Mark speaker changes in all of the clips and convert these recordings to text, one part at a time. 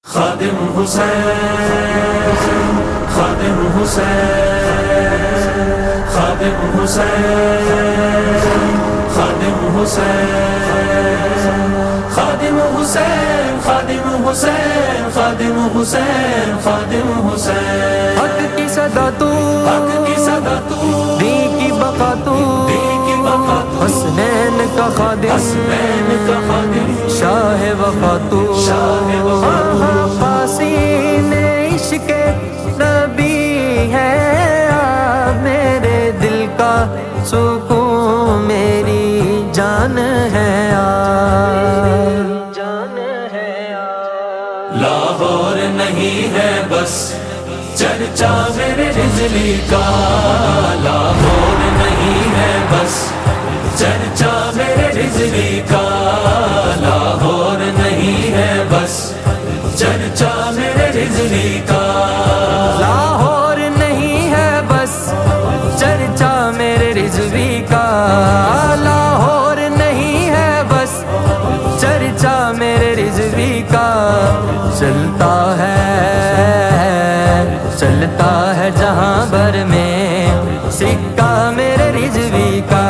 Speaker 1: خادم حسین، خادم حسین، خادم حسین، خادم حسین، خادم حسین، خادم حسین، خادم حسین، خادم حسین،
Speaker 2: حق کی صدا تو،
Speaker 1: حق کی صدا تو،
Speaker 2: دین کی بقا تو،
Speaker 1: دین کی بقا تو،
Speaker 2: حسنین کا خادم،
Speaker 1: حسنین کا خادم،
Speaker 2: شاہ وفا تو،
Speaker 1: شاہ وفا تو،
Speaker 2: حسین عشق نبی ہے آپ میرے دل کا سکون، میری جان ہے آپ، جان ہے آپ،
Speaker 1: لاہور نہیں ہے بس چرچا میرے رضوی کا، لاہور نہیں ہے بس چرچا میرے رضوی کا، لاہور نہیں ہے بس چرچا میرے رضوی کا،
Speaker 2: لاہور نہیں ہے بس چرچا میرے رضوی کا، لاہور نہیں ہے بس چرچا میرے رضوی کا، چلتا ہے جہاں بھر میں سکہ میرے رضوی کا،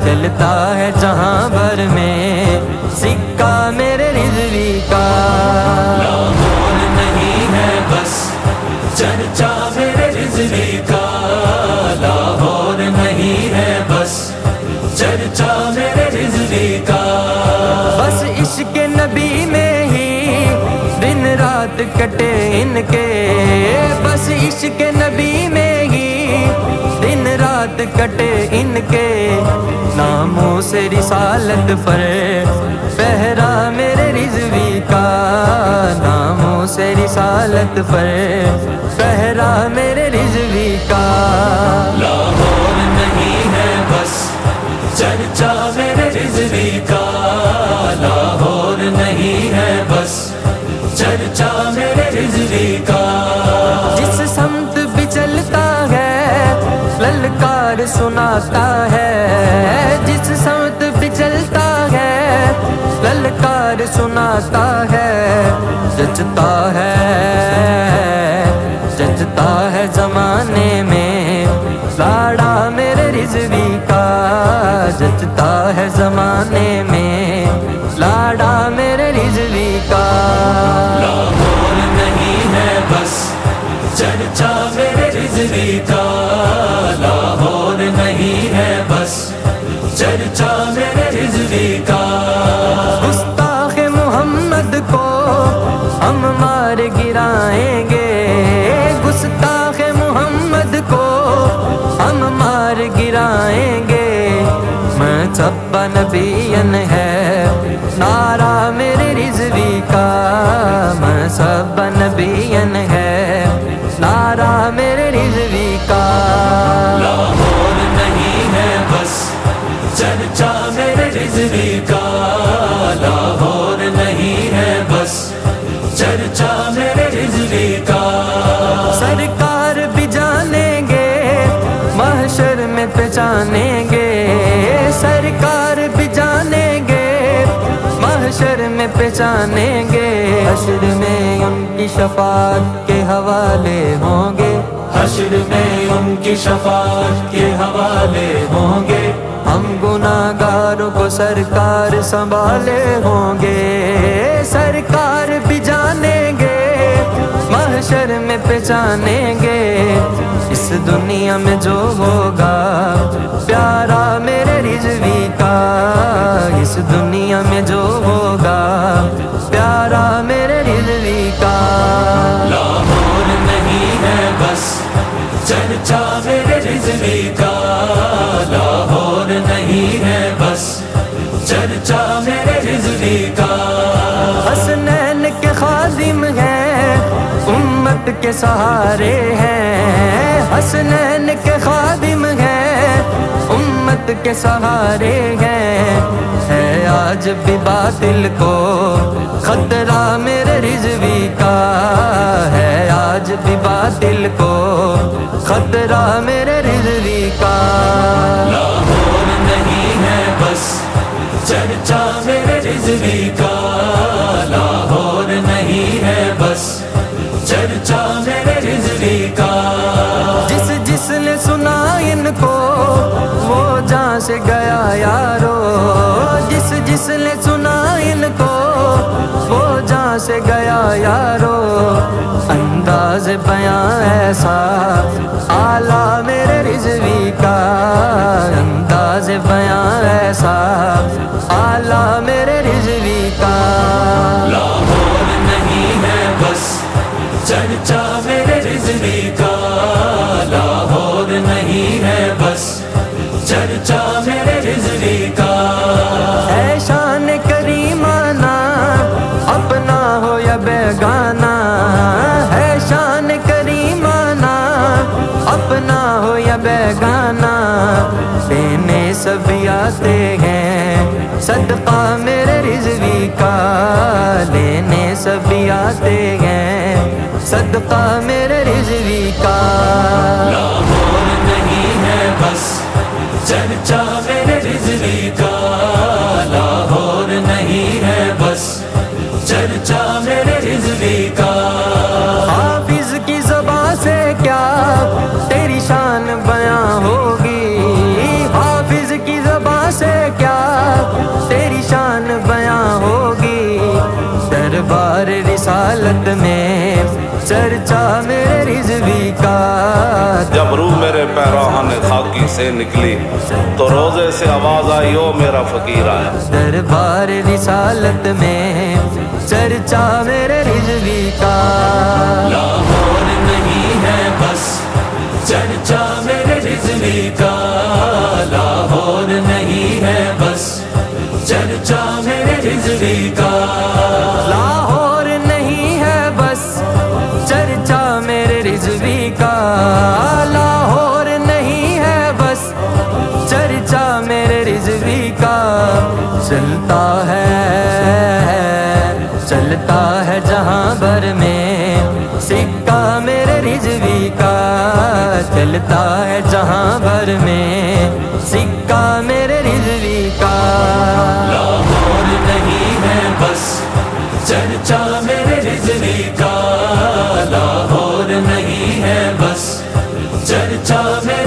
Speaker 2: چلتا ہے جہاں بھر میں سکہ میرے رضوی کا،
Speaker 1: لاہور نہیں ہے بس چرچا میرے رضوی کا، لاہور نہیں ہے بس چرچا میرے رضوی کا،
Speaker 2: بس عشق نبی میں ہی دن رات کٹے ان کے، بس عشق نبی میں ہی دن رات کٹے ان کے، ناموں سے رسالت پر پہرا میرے رضوی کا، ناموں سے رسالت پر پہرا میرے رضوی کا،
Speaker 1: لاہور نہیں ہے بس چرچا میرے رضوی کا، لاہور نہیں ہے بس چرچا میرے رضوی کا،
Speaker 2: جس سمت بھی چلتا ہے للکار سناتا ہے، جس سمت بھی چلتا ہے للکار سناتا ہے، جچتا ہے زمانے میں لاڑا میرے رضوی کا، جچتا ہے زمانے میں لاڑا میرے رضوی کا،
Speaker 1: لاہور نہیں ہے بس چرچا میرے رضوی کا، لاہور نہیں ہے بس چرچا میرے رضوی کا،
Speaker 2: گستاخ محمد کو ہم مار گرائیں گے، گستاخ محمد کو ہم مار گرائیں گے، میں سب نبین ہے نعرہ میرے رضوی کا، میں سب نبین ہے نعرہ میرے رضوی کا،
Speaker 1: لاہور نہیں ہے بس چرچا میرے رضوی کا، لاہور نہیں ہے بس چرچا میرے رضوی کا،
Speaker 2: سرکار بھی جانیں گے محشر میں پہچانیں گے، سرکار بھی جانیں گے محشر میں پہچانیں گے، حشر میں ان کی شفاعت کے حوالے ہوں گے،
Speaker 1: حشر میں ان کی شفاعت کے حوالے ہوں گے،
Speaker 2: ہم گناہگاروں کو سرکار سنبھالے ہوں گے، سرکار بھی جانیں گے محشر میں پہچانیں گے، اس دنیا میں جو ہوگا پیارا میرے رضوی کا، اس دنیا میں جو ہوگا پیارا میرے رضوی کا،
Speaker 1: لاہور نہیں ہے بس چرچا میرے رضوی کا، لاہور نہیں ہے بس چرچا میرے رضوی کا،
Speaker 2: حسنین کے خادم ہیں امت کے سہارے ہیں، حسنین کے خادم ہیں امت کے سہارے ہیں، ہے آج بھی باطل کو خطرہ میرے رضوی کا، ہے آج بھی باطل کو خطرہ میرے رضوی کا،
Speaker 1: لاہور نہیں ہے بس چرچا میرے رضوی کا، لاہور نہیں ہے
Speaker 2: سے گیا یارو انداز بیاں ایسا اعلیٰ میرے رضوی کا، انداز بیاں ایسا اعلیٰ میرے رضوی کا۔
Speaker 1: لاہور نہیں ہے بس چرچا میرے رضوی کا، لاہور نہیں ہے بس چرچا میرے رضوی کا۔
Speaker 2: اے شان کریمانہ اپنا ہو یا بیگانہ، ہے شان کریمانہ اپنا ہو یا بیگانہ، لینے سب آتے ہیں صدقہ میرے رضوی کا، لینے سب آتے ہیں صدقہ میرے رضوی کا۔
Speaker 1: لاہور نہیں ہے بس چرچا میرے رضوی کا، لاہور نہیں ہے بس چرچا میرے رضوی کا۔
Speaker 2: حافظ کی زبان سے کیا تیری شان بیاں ہوگی، حافظ کی زبان سے کیا تیری شان بیاں ہوگی، دربار رسالت میں چرچا میرے رضوی کا۔
Speaker 3: جب روح میرے پیراہن خاکی سے نکلی تو روزے سے آواز آئی او میرا فقیر آیا۔
Speaker 2: دربار رسالت میں چرچا میرے رضوی کا۔
Speaker 1: لاہور نہیں ہے بس چرچا میرے رضوی کا، لاہور نہیں ہے بس چرچا میرے رضوی کا۔
Speaker 2: لاہور نہیں ہے بس چرچا میرے رضوی کا، لاہور نہیں ہے بس چرچا میرے رضوی کا۔ چلتا ہے جہاں بھر میں سکہ میرے رضوی کا، چلتا ہے جہاں بھر میں سکہ میرے رضوی کا۔
Speaker 1: لاہور نہیں ہے بس چرچا میرے رضوی کا، لاہور نہیں ہے بس چرچا میرے